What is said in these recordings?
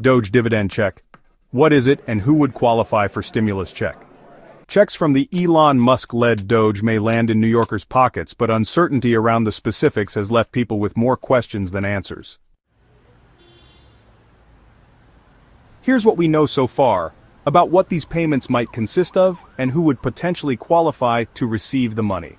DOGE dividend check. What is it and who would qualify for stimulus check? Checks from the Elon Musk-led DOGE may land in New Yorkers' pockets, but uncertainty around the specifics has left people with more questions than answers. Here's what we know so far about what these payments might consist of and who would potentially qualify to receive the money.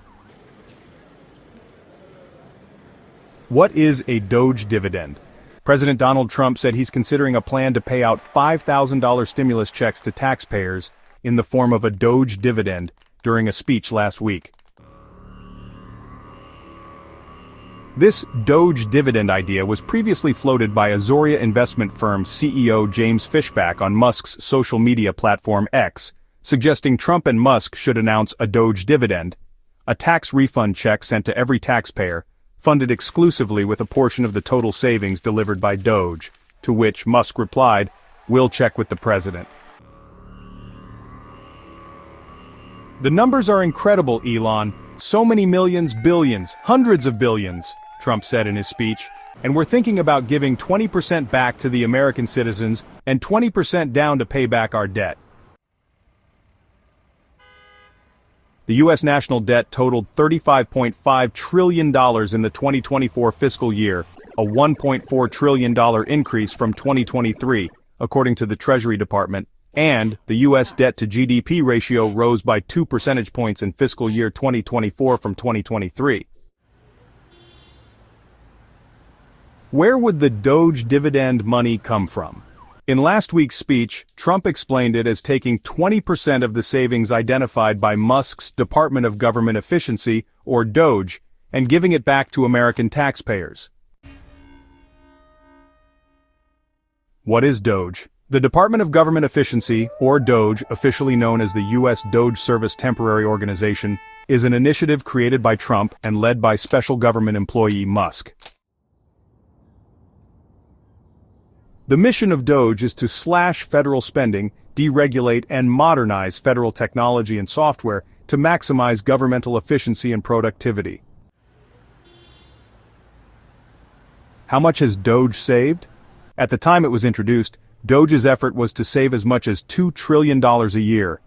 What is a DOGE dividend? President Donald Trump said he's considering a plan to pay out $5,000 stimulus checks to taxpayers in the form of a DOGE dividend during a speech last week. This DOGE dividend idea was previously floated by Azoria investment firm CEO James Fishback on Musk's social media platform X, suggesting Trump and Musk should announce a DOGE dividend, a tax refund check sent to every taxpayer, funded exclusively with a portion of the total savings delivered by DOGE, to which Musk replied, "We'll check with the president." The numbers are incredible, Elon. So many millions, billions, hundreds of billions, Trump said in his speech, and we're thinking about giving 20% back to the American citizens and 20% down to pay back our debt. The U.S. national debt totaled $35.5 trillion in the 2024 fiscal year, a $1.4 trillion increase from 2023, according to the Treasury Department, and the U.S. debt-to-GDP ratio rose by 2 percentage points in fiscal year 2024 from 2023. Where would the DOGE dividend money come from? In last week's speech, Trump explained it as taking 20% of the savings identified by Musk's Department of Government Efficiency, or DOGE, and giving it back to American taxpayers. What is DOGE? The Department of Government Efficiency, or DOGE, officially known as the U.S. DOGE Service Temporary Organization, is an initiative created by Trump and led by special government employee Musk. The mission of DOGE is to slash federal spending, deregulate and modernize federal technology and software to maximize governmental efficiency and productivity. How much has DOGE saved? At the time it was introduced, DOGE's effort was to save as much as $2 trillion a year.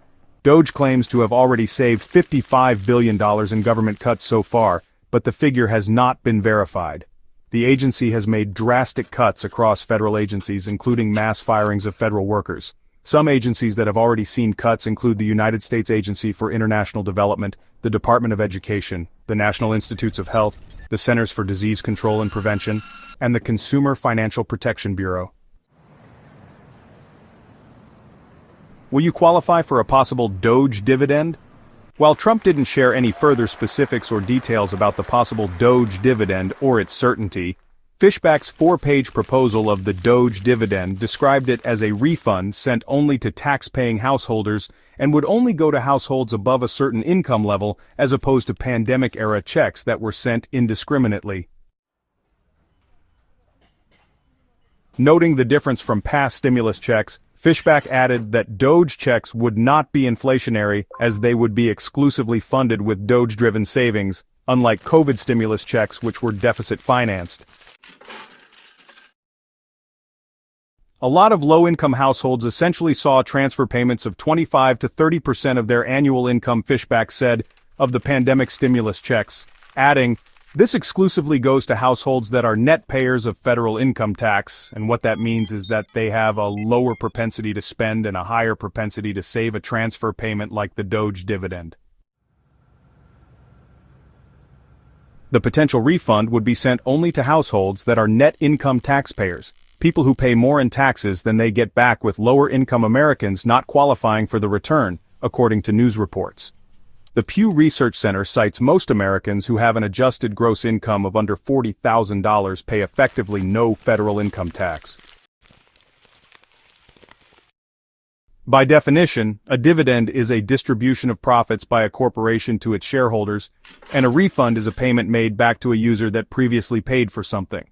DOGE claims to have already saved $55 billion in government cuts so far, but the figure has not been verified. The agency has made drastic cuts across federal agencies, including mass firings of federal workers. Some agencies that have already seen cuts include the United States Agency for International Development, the Department of Education, the National Institutes of Health, the Centers for Disease Control and Prevention, and the Consumer Financial Protection Bureau. Will you qualify for a possible DOGE dividend? While Trump didn't share any further specifics or details about the possible DOGE dividend or its certainty, Fishback's 4-page proposal of the DOGE dividend described it as a refund sent only to tax-paying householders and would only go to households above a certain income level as opposed to pandemic-era checks that were sent indiscriminately. Noting the difference from past stimulus checks, Fishback added that DOGE checks would not be inflationary as they would be exclusively funded with DOGE-driven savings, unlike COVID stimulus checks which were deficit-financed. A lot of low-income households essentially saw transfer payments of 25 to 30% of their annual income, Fishback said, of the pandemic stimulus checks, adding, "This exclusively goes to households that are net payers of federal income tax, and what that means is that they have a lower propensity to spend and a higher propensity to save a transfer payment like the DOGE dividend." The potential refund would be sent only to households that are net income taxpayers, people who pay more in taxes than they get back, with lower-income Americans not qualifying for the return, according to news reports. The Pew Research Center cites most Americans who have an adjusted gross income of under $40,000 pay effectively no federal income tax. By definition, a dividend is a distribution of profits by a corporation to its shareholders, and a refund is a payment made back to a user that previously paid for something.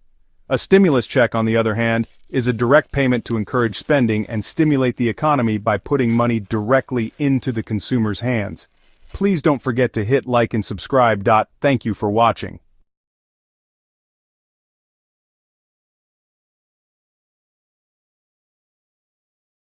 A stimulus check, on the other hand, is a direct payment to encourage spending and stimulate the economy by putting money directly into the consumer's hands. Please don't forget to hit like and subscribe. Thank you for watching.